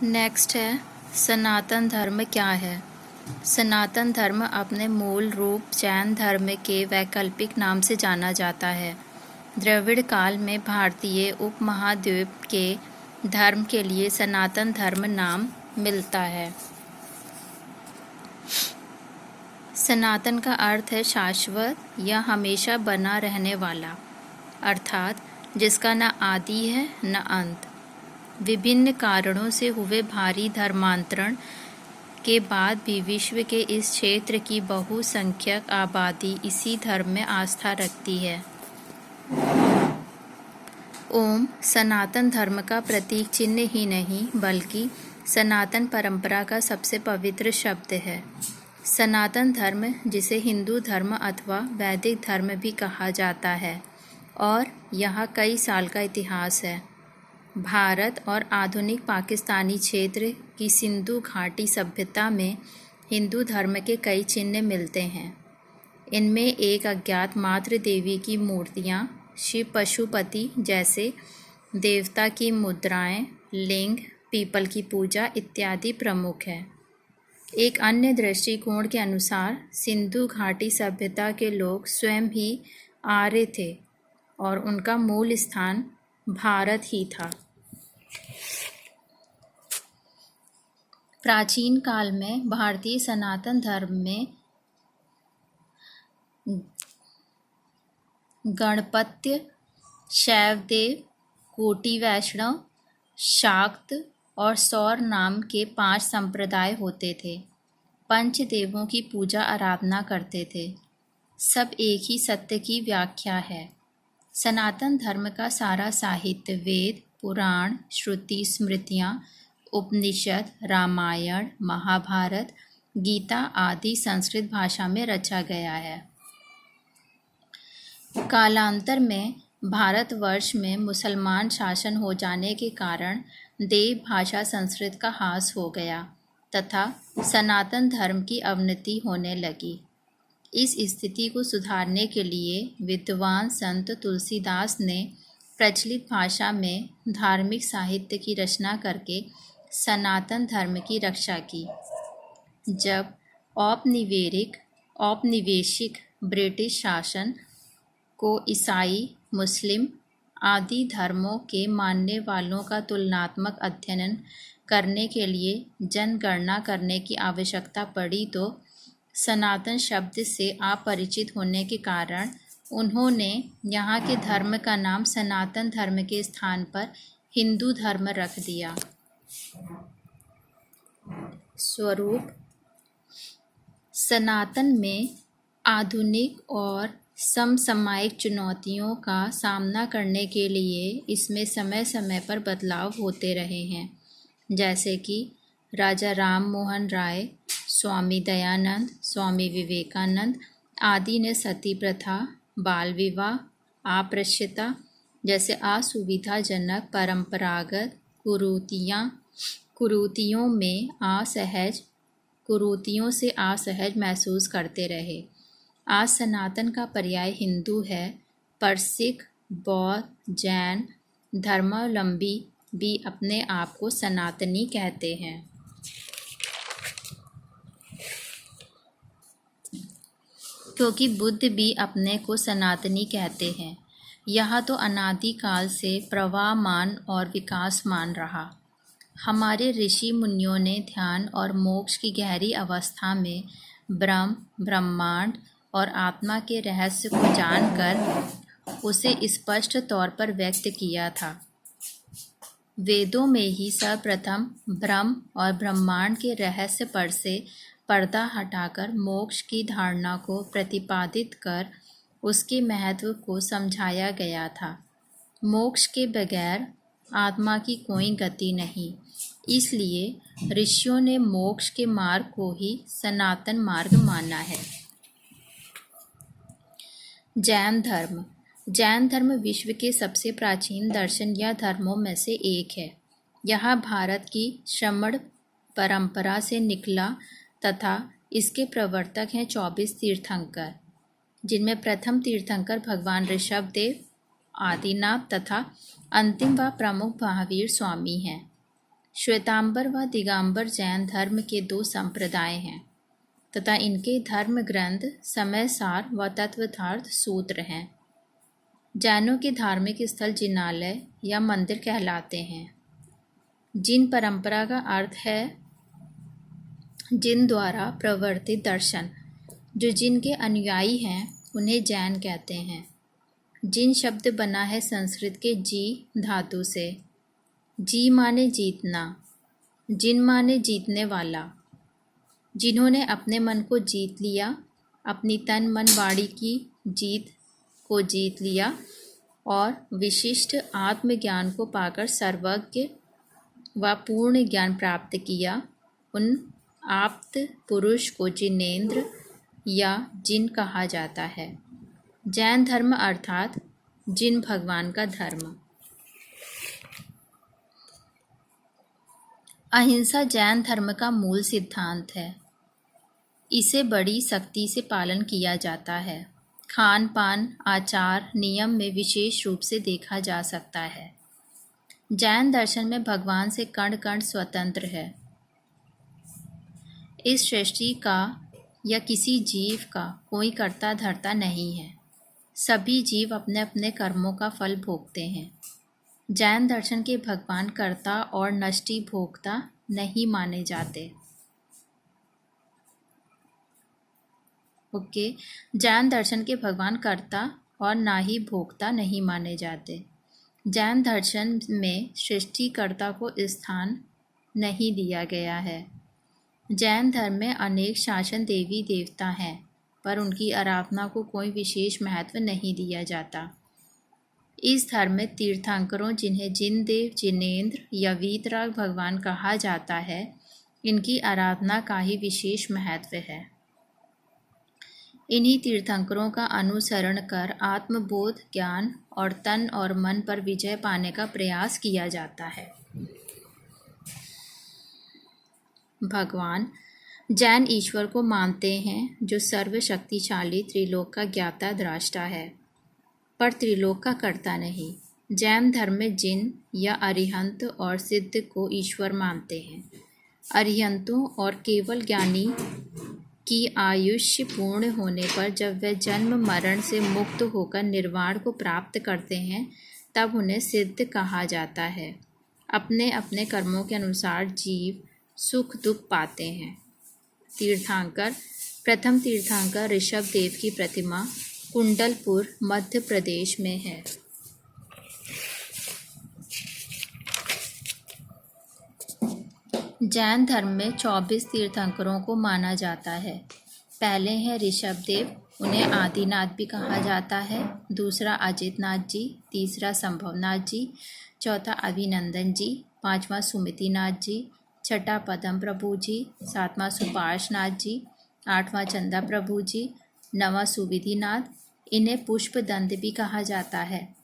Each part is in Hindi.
नेक्स्ट है सनातन धर्म क्या है। सनातन धर्म अपने मूल रूप जैन धर्म के वैकल्पिक नाम से जाना जाता है। द्रविड़ काल में भारतीय उपमहाद्वीप के धर्म के लिए सनातन धर्म नाम मिलता है। सनातन का अर्थ है शाश्वत या हमेशा बना रहने वाला, अर्थात जिसका न आदि है न अंत। विभिन्न कारणों से हुए भारी धर्मांतरण के बाद भी विश्व के इस क्षेत्र की बहुसंख्यक आबादी इसी धर्म में आस्था रखती है। ओम सनातन धर्म का प्रतीक चिन्ह ही नहीं बल्कि सनातन परंपरा का सबसे पवित्र शब्द है। सनातन धर्म, जिसे हिंदू धर्म अथवा वैदिक धर्म भी कहा जाता है, और यहाँ कई साल का इतिहास है। भारत और आधुनिक पाकिस्तानी क्षेत्र की सिंधु घाटी सभ्यता में हिंदू धर्म के कई चिन्ह मिलते हैं। इनमें एक अज्ञात मातृ देवी की मूर्तियाँ, शिव पशुपति जैसे देवता की मुद्राएं, लिंग, पीपल की पूजा इत्यादि प्रमुख है। एक अन्य दृष्टिकोण के अनुसार सिंधु घाटी सभ्यता के लोग स्वयं ही आर्य थे और उनका मूल स्थान भारत ही था। प्राचीन काल में भारतीय सनातन धर्म में गणपत्य, शैवदेव, कोटि वैष्णव, शाक्त और सौर नाम के 5 संप्रदाय होते थे। पंचदेवों की पूजा आराधना करते थे। सब एक ही सत्य की व्याख्या है। सनातन धर्म का सारा साहित्य वेद, पुराण, श्रुति, स्मृतियाँ, उपनिषद, रामायण, महाभारत, गीता आदि संस्कृत भाषा में रचा गया है। कालांतर में भारतवर्ष में मुसलमान शासन हो जाने के कारण देव भाषा संस्कृत का ह्रास हो गया तथा सनातन धर्म की अवनति होने लगी। इस स्थिति को सुधारने के लिए विद्वान संत तुलसीदास ने प्रचलित भाषा में धार्मिक साहित्य की रचना करके सनातन धर्म की रक्षा की। जब औपनिवेशिक ब्रिटिश शासन को ईसाई, मुस्लिम आदि धर्मों के मानने वालों का तुलनात्मक अध्ययन करने के लिए जनगणना करने की आवश्यकता पड़ी तो सनातन शब्द से अपरिचित होने के कारण उन्होंने यहाँ के धर्म का नाम सनातन धर्म के स्थान पर हिंदू धर्म रख दिया। स्वरूप: सनातन में आधुनिक और समसामयिक चुनौतियों का सामना करने के लिए इसमें समय समय पर बदलाव होते रहे हैं, जैसे कि राजा राम मोहन राय, स्वामी दयानंद, स्वामी विवेकानंद आदि ने सती प्रथा, बाल विवाह, अस्पृश्यता जैसे असुविधाजनक परंपरागत कुरीतियों से असहज महसूस करते रहे। आज सनातन का पर्याय हिंदू है, पर सिख, बौद्ध, जैन धर्मावलंबी भी अपने आप को सनातनी कहते हैं। क्योंकि बुद्ध भी अपने को सनातनी कहते हैं। यह तो अनादिकाल से प्रवाहमान और विकासमान रहा। हमारे ऋषि मुनियों ने ध्यान और मोक्ष की गहरी अवस्था में ब्रह्म, ब्रह्मांड और आत्मा के रहस्य को जानकर उसे स्पष्ट तौर पर व्यक्त किया था। वेदों में ही सर्वप्रथम ब्रह्म और ब्रह्मांड के रहस्य पर से पर्दा हटाकर मोक्ष की धारणा को प्रतिपादित कर उसके महत्व को समझाया गया था। मोक्ष के बगैर आत्मा की कोई गति नहीं, इसलिए ऋषियों ने मोक्ष के मार्ग को ही सनातन मार्ग माना है। जैन धर्म विश्व के सबसे प्राचीन दर्शन या धर्मों में से एक है। यह भारत की श्रमण परंपरा से निकला तथा इसके प्रवर्तक हैं 24 तीर्थंकर, जिनमें प्रथम तीर्थंकर भगवान ऋषभदेव, आदिनाथ तथा अंतिम व प्रमुख महावीर स्वामी हैं। श्वेतांबर व दिगंबर जैन धर्म के दो संप्रदाय हैं तथा इनके धर्म ग्रंथ समय सार व तत्वार्थ सूत्र हैं। जैनों के धार्मिक स्थल जिनालय या मंदिर कहलाते हैं। जिन परंपरा का अर्थ है जिन द्वारा प्रवर्तित दर्शन, जो जिनके अनुयायी हैं उन्हें जैन कहते हैं। जिन शब्द बना है संस्कृत के जी धातु से। जी माने जीतना, जिन माने जीतने वाला। जिन्होंने अपने मन को जीत लिया, अपनी तन मन वाणी की जीत को जीत लिया और विशिष्ट आत्मज्ञान को पाकर सर्वज्ञ व पूर्ण ज्ञान प्राप्त किया, उन आप्त पुरुष को जिनेंद्र या जिन कहा जाता है। जैन धर्म अर्थात जिन भगवान का धर्म। अहिंसा जैन धर्म का मूल सिद्धांत है। इसे बड़ी सख्ती से पालन किया जाता है। खान पान आचार नियम में विशेष रूप से देखा जा सकता है। जैन दर्शन में भगवान से कण कण स्वतंत्र है। इस सृष्टि का या किसी जीव का कोई कर्ता धर्ता नहीं है। सभी जीव अपने अपने कर्मों का फल भोगते हैं। जैन दर्शन के भगवान कर्ता और नष्टि भोक्ता नहीं माने जाते। जैन दर्शन के भगवान कर्ता और ना ही भोक्ता नहीं माने जाते। जैन दर्शन में सृष्टिकर्ता को स्थान नहीं दिया गया है। जैन धर्म में अनेक शासन देवी देवता हैं, पर उनकी आराधना को कोई विशेष महत्व नहीं दिया जाता। इस धर्म में तीर्थंकरों, जिन्हें जिनदेव, जिनेंद्र या वीतराग भगवान कहा जाता है, इनकी आराधना का ही विशेष महत्व है। इन्हीं तीर्थंकरों का अनुसरण कर आत्मबोध, ज्ञान और तन और मन पर विजय पाने का प्रयास किया जाता है। भगवान जैन ईश्वर को मानते हैं जो सर्वशक्तिशाली त्रिलोक का ज्ञाता दृष्टा है, पर त्रिलोक का कर्ता नहीं। जैन धर्म में जिन या अरिहंत और सिद्ध को ईश्वर मानते हैं। अरिहंतों और केवल ज्ञानी की आयुष्य पूर्ण होने पर जब वे जन्म मरण से मुक्त होकर निर्वाण को प्राप्त करते हैं, तब उन्हें सिद्ध कहा जाता है। अपने अपने कर्मों के अनुसार जीव सुख दुख पाते हैं। तीर्थंकर। प्रथम तीर्थंकर ऋषभ देव की प्रतिमा कुंडलपुर मध्य प्रदेश में है। जैन धर्म में 24 तीर्थंकरों को माना जाता है। पहले हैं ऋषभ देव, उन्हें आदिनाथ भी कहा जाता है। दूसरा अजितनाथ जी, तीसरा संभवनाथ जी, चौथा अभिनंदन जी, पांचवा सुमितिनाथ जी, छठा पदम प्रभु जी, सातवां सुपार्शनाथ जी, आठवां चंदा प्रभु जी, नवां सुविधिनाथ। इन्हें पुष्पदंत भी कहा जाता है।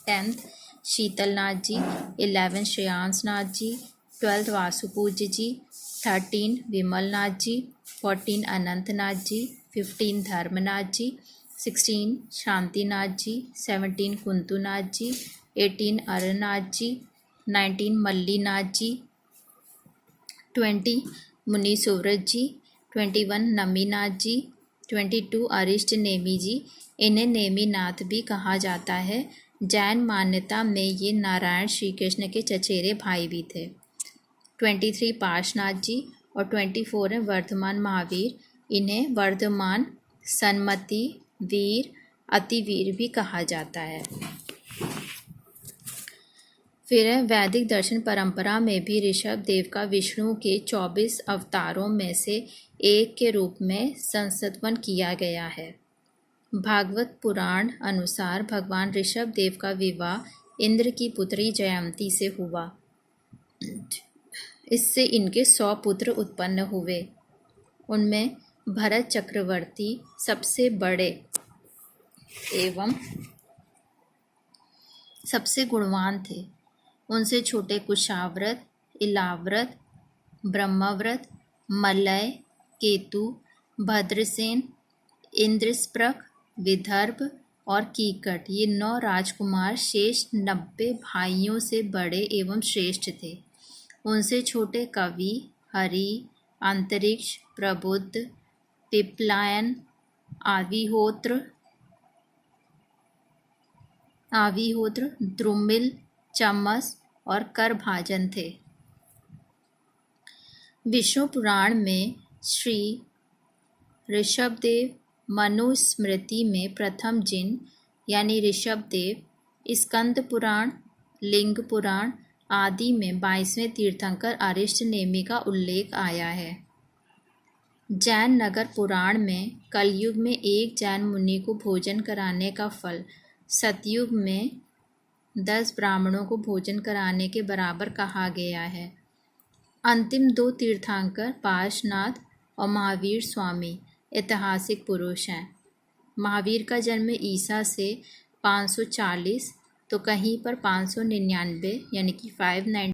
10th शीतलनाथ जी, 11th श्रेयांसनाथ जी, 12th वासुपूज्य जी, 13 विमलनाथ जी, 14 अनंतनाथ जी, 15 धर्मनाथ जी, 16 शांतिनाथ जी, 17 कुंतुनाथ जी, 18 अरनाथ जी, 19 मल्लीनाथ जी, 20 मुनि सुव्रत जी, 21 नमीनाथ जी, 22 अरिष्ट नेमी जी। इन्हें नेमीनाथ भी कहा जाता है। जैन मान्यता में ये नारायण श्री कृष्ण के चचेरे भाई भी थे। 23 पार्शनाथ जी और 24 हैं वर्धमान महावीर। इन्हें वर्धमान, सन्मति, वीर, अतिवीर भी कहा जाता है। फिर वैदिक दर्शन परंपरा में भी ऋषभ देव का विष्णु के 24 अवतारों में से एक के रूप में संस्तवन किया गया है। भागवत पुराण अनुसार भगवान ऋषभ देव का विवाह इंद्र की पुत्री जयंती से हुआ। इससे इनके 100 पुत्र उत्पन्न हुए। उनमें भरत चक्रवर्ती सबसे बड़े एवं सबसे गुणवान थे। उनसे छोटे कुशाव्रत, इलाव्रत, ब्रह्मव्रत, मलय, केतु, भद्रसेन, इंद्रस्प्रक, विदर्भ और कीकट, ये 9 राजकुमार शेष 90 भाइयों से बड़े एवं श्रेष्ठ थे। उनसे छोटे कवि, हरि, अंतरिक्ष, प्रबुद्ध, पिप्पलायन, आविहोत्र, द्रुमिल, चम्मस और करभाजन थे। विष्णु पुराण में श्री ऋषभदेव, मनुस्मृति में प्रथम जिन यानी ऋषभदेव, स्कंद पुराण, लिंग पुराण आदि में 22वें तीर्थंकर अरिष्टनेमि का उल्लेख आया है। जैन नगर पुराण में कलयुग में एक जैन मुनि को भोजन कराने का फल सतयुग में 10 ब्राह्मणों को भोजन कराने के बराबर कहा गया है। अंतिम 2 तीर्थंकर पार्श्वनाथ और महावीर स्वामी ऐतिहासिक पुरुष हैं। महावीर का जन्म ईसा से 540 तो कहीं पर 599 यानी कि 590